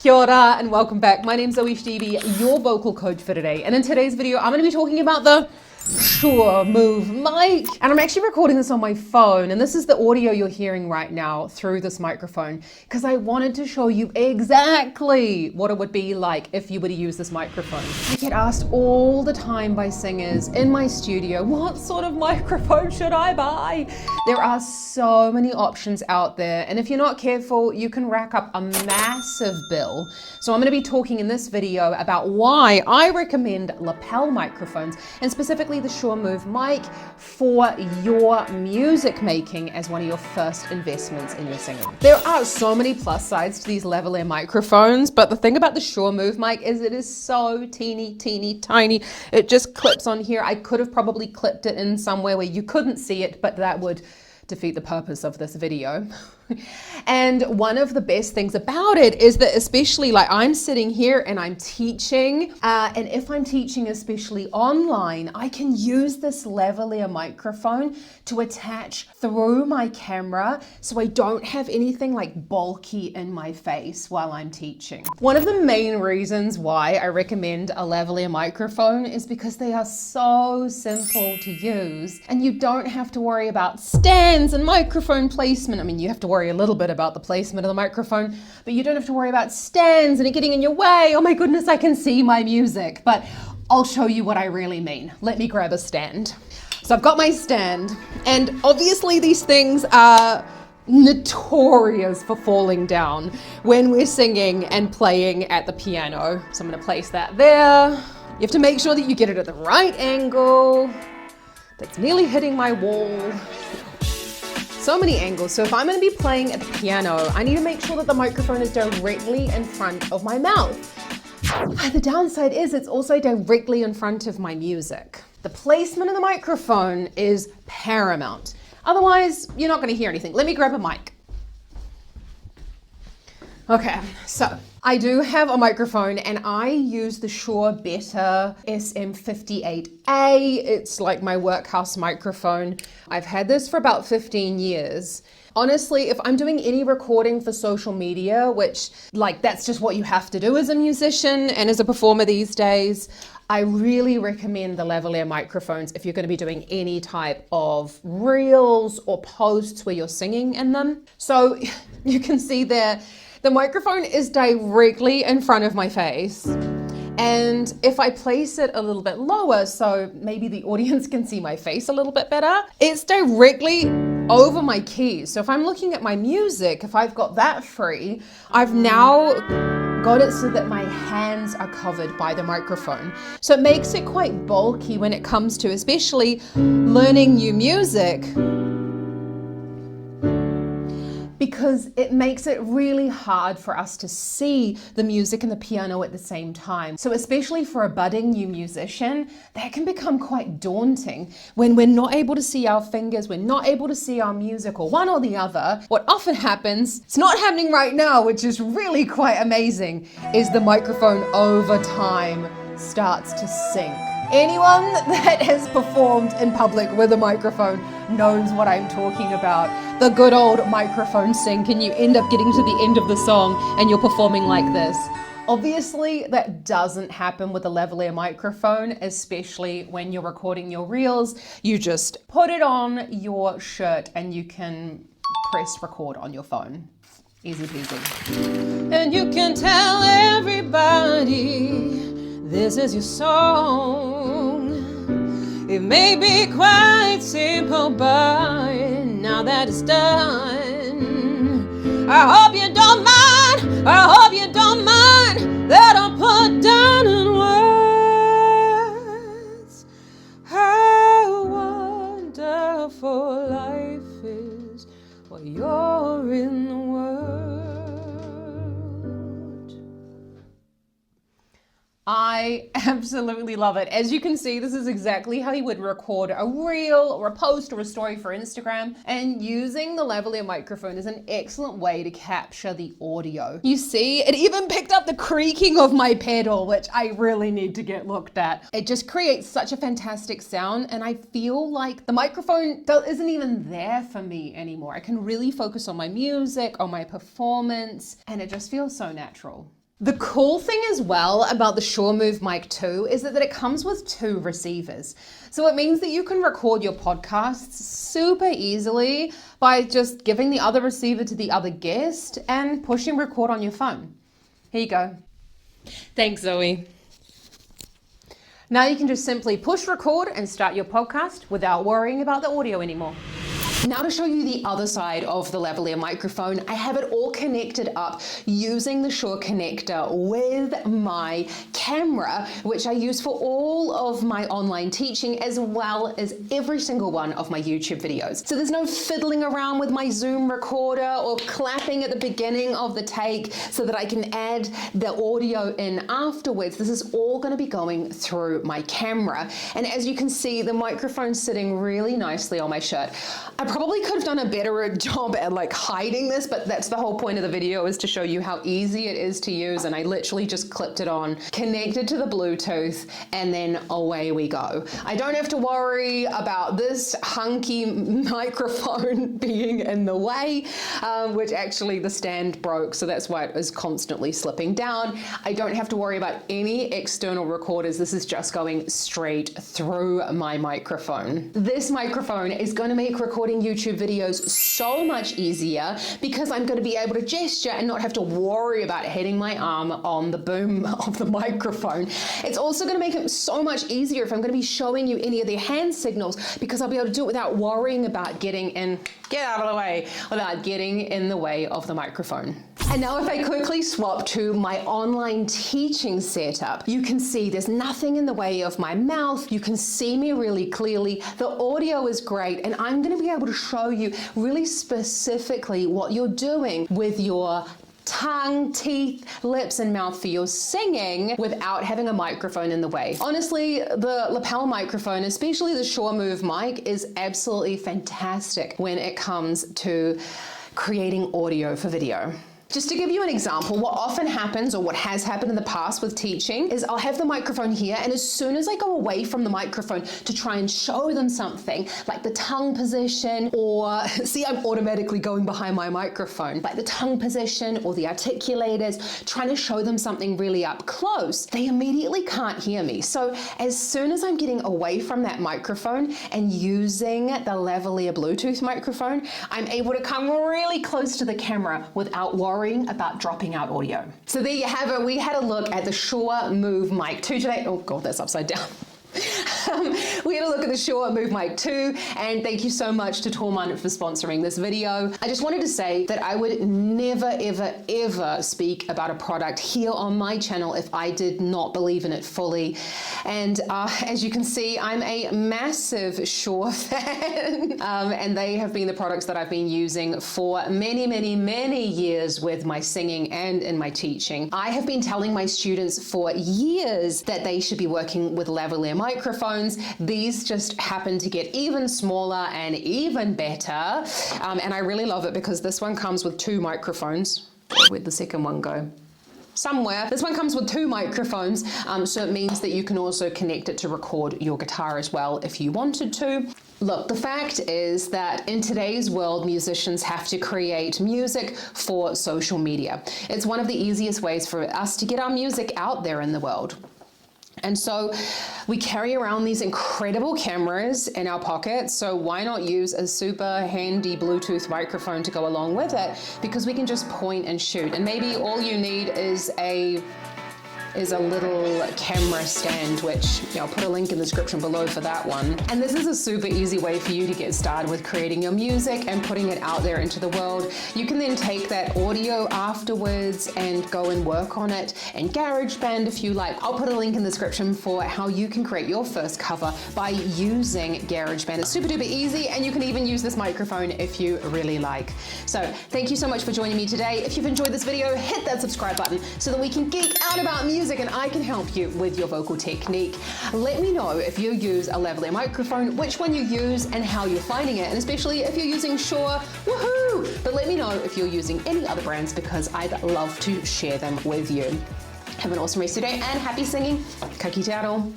Kia ora and welcome back. My name's Zoe Stevie, your vocal coach for today. And in today's video, I'm going to be talking about the Shure Move mic. And I'm actually recording this on my phone, and this is the audio you're hearing right now through this microphone because I wanted to show you exactly what it would be like if you were to use this microphone. I get asked all the time by singers in my studio, what sort of microphone should I buy? There are so many options out there, and if you're not careful, you can rack up a massive bill. So I'm going to be talking in this video about why I recommend lapel microphones, and specifically the Shure Move mic for your music making as one of your first investments in your singing. There are so many plus sides to these lavalier microphones, but the thing about the Shure Move mic is it is so teeny tiny. It just clips on here. I could have probably clipped it in somewhere where you couldn't see it, but that would defeat the purpose of this video. And one of the best things about it is that, especially like I'm sitting here and I'm teaching, and if I'm teaching especially online, I can use this lavalier microphone to attach through my camera so I don't have anything like bulky in my face while I'm teaching. One of the main reasons why I recommend a lavalier microphone is because they are so simple to use and you don't have to worry about stands and microphone placement. I mean, you have to worry a little bit about the placement of the microphone, but you don't have to worry about stands and it getting in your way. Oh my goodness, I can see my music. But I'll show you what I really mean. Let me grab a stand. So I've got my stand, and obviously these things are notorious for falling down when we're singing and playing at the piano. So I'm going to place that there. You have to make sure that you get it at the right angle. That's nearly hitting my wall. So many angles. So if I'm going to be playing at the piano, I need to make sure that the microphone is directly in front of my mouth. The downside is it's also directly in front of my music. The placement of the microphone is paramount. Otherwise, you're not going to hear anything. Let me grab a mic. Okay, so I do have a microphone and I use the Shure Better SM58A. It's like my workhouse microphone. I've had this for about 15 years. Honestly, if I'm doing any recording for social media, which like that's just what you have to do as a musician and as a performer these days, I really recommend the lavalier microphones if you're going to be doing any type of reels or posts where you're singing in them. So you can see there, the microphone is directly in front of my face. And if I place it a little bit lower, so maybe the audience can see my face a little bit better, it's directly over my keys. So if I'm looking at my music, if I've got that free, I've now got it so that my hands are covered by the microphone. So it makes it quite bulky when it comes to especially learning new music, because it makes it really hard for us to see the music and the piano at the same time. So especially for a budding new musician, that can become quite daunting when we're not able to see our fingers, we're not able to see our music, or one or the other. What often happens, it's not happening right now, which is really quite amazing, is the microphone over time starts to sink. Anyone that has performed in public with a microphone knows what I'm talking about. The good old microphone sink, and you end up getting to the end of the song and you're performing like this. Obviously, that doesn't happen with a lavalier microphone, especially when you're recording your reels. You just put it on your shirt and you can press record on your phone. Easy peasy. And you can tell everybody this is your song. It may be quite simple, but now that it's done, I hope you don't mind, I hope you don't mind that I put down in words how wonderful life is while you're in the world. I absolutely love it. As you can see, this is exactly how you would record a reel or a post or a story for Instagram, and using the lavalier microphone is an excellent way to capture the audio. You see, it even picked up the creaking of my pedal, which I really need to get looked at. It just creates such a fantastic sound, and I feel like the microphone isn't even there for me anymore. I can really focus on my music, on my performance, and it just feels so natural. The cool thing as well about the Shure Move Mic 2 is that it comes with 2 receivers. So it means that you can record your podcasts super easily by just giving the other receiver to the other guest and pushing record on your phone. Here you go. Thanks, Zoe. Now you can just simply push record and start your podcast without worrying about the audio anymore. Now to show you the other side of the lavalier microphone, I have it all connected up using the Shure connector with my camera, which I use for all of my online teaching as well as every single one of my YouTube videos. So there's no fiddling around with my Zoom recorder or clapping at the beginning of the take so that I can add the audio in afterwards. This is all going to be going through my camera. And as you can see, the microphone's sitting really nicely on my shirt. I probably could have done a better job at like hiding this, but that's the whole point of the video, is to show you how easy it is to use. And I literally just clipped it on, connected to the Bluetooth, and then away we go. I don't have to worry about this hunky microphone being in the way, which actually the stand broke, so that's why it is constantly slipping down. I don't have to worry about any external recorders. This is just going straight through my microphone. This microphone is going to make recording YouTube videos so much easier because I'm going to be able to gesture and not have to worry about hitting my arm on the boom of the microphone. It's also going to make it so much easier if I'm going to be showing you any of their hand signals, because I'll be able to do it without worrying about getting in, get out of the way, without getting in the way of the microphone. And now if I quickly swap to my online teaching setup, you can see there's nothing in the way of my mouth. You can see me really clearly. The audio is great, and I'm going to be able to show you really specifically what you're doing with your tongue, teeth, lips, and mouth for your singing without having a microphone in the way. Honestly, the lapel microphone, especially the Shure Move mic, is absolutely fantastic when it comes to creating audio for video. Just to give you an example, what often happens, or what has happened in the past with teaching, is I'll have the microphone here, and as soon as I go away from the microphone to try and show them something, like the tongue position, or see, I'm automatically going behind my microphone, like the tongue position or the articulators, trying to show them something really up close, they immediately can't hear me. So as soon as I'm getting away from that microphone and using the lavalier Bluetooth microphone, I'm able to come really close to the camera without worrying about dropping out audio. So there you have it. We had a look at the Shure Move Mic 2 today. Oh God, that's upside down. We had a look at the Shure Move Mic 2, and thank you so much to Thomann for sponsoring this video. I just wanted to say that I would never, ever, ever speak about a product here on my channel if I did not believe in it fully. And as you can see, I'm a massive Shure fan, and they have been the products that I've been using for many, many, many years with my singing and in my teaching. I have been telling my students for years that they should be working with lavalier microphones. These just happen to get even smaller and even better. And I really love it because this one comes with 2 microphones. Where'd the second one go? Somewhere. This one comes with 2 microphones, so it means that you can also connect it to record your guitar as well if you wanted to. Look, the fact is that in today's world, musicians have to create music for social media. It's one of the easiest ways for us to get our music out there in the world. And so we carry around these incredible cameras in our pockets, so why not use a super handy Bluetooth microphone to go along with it? Because we can just point and shoot, and maybe all you need is a little camera stand, which I'll put a link in the description below for that one. And this is a super easy way for you to get started with creating your music and putting it out there into the world. You can then take that audio afterwards and go and work on it in GarageBand if you like. I'll put a link in the description for how you can create your first cover by using GarageBand. It's super duper easy, and you can even use this microphone if you really like. So thank you so much for joining me today. If you've enjoyed this video, hit that subscribe button so that we can geek out about music and I can help you with your vocal technique. Let me know if you use a lavalier microphone, which one you use and how you're finding it, and especially if you're using Shure, woohoo! But let me know if you're using any other brands because I'd love to share them with you. Have an awesome rest of your day and happy singing. Ka kite aroa.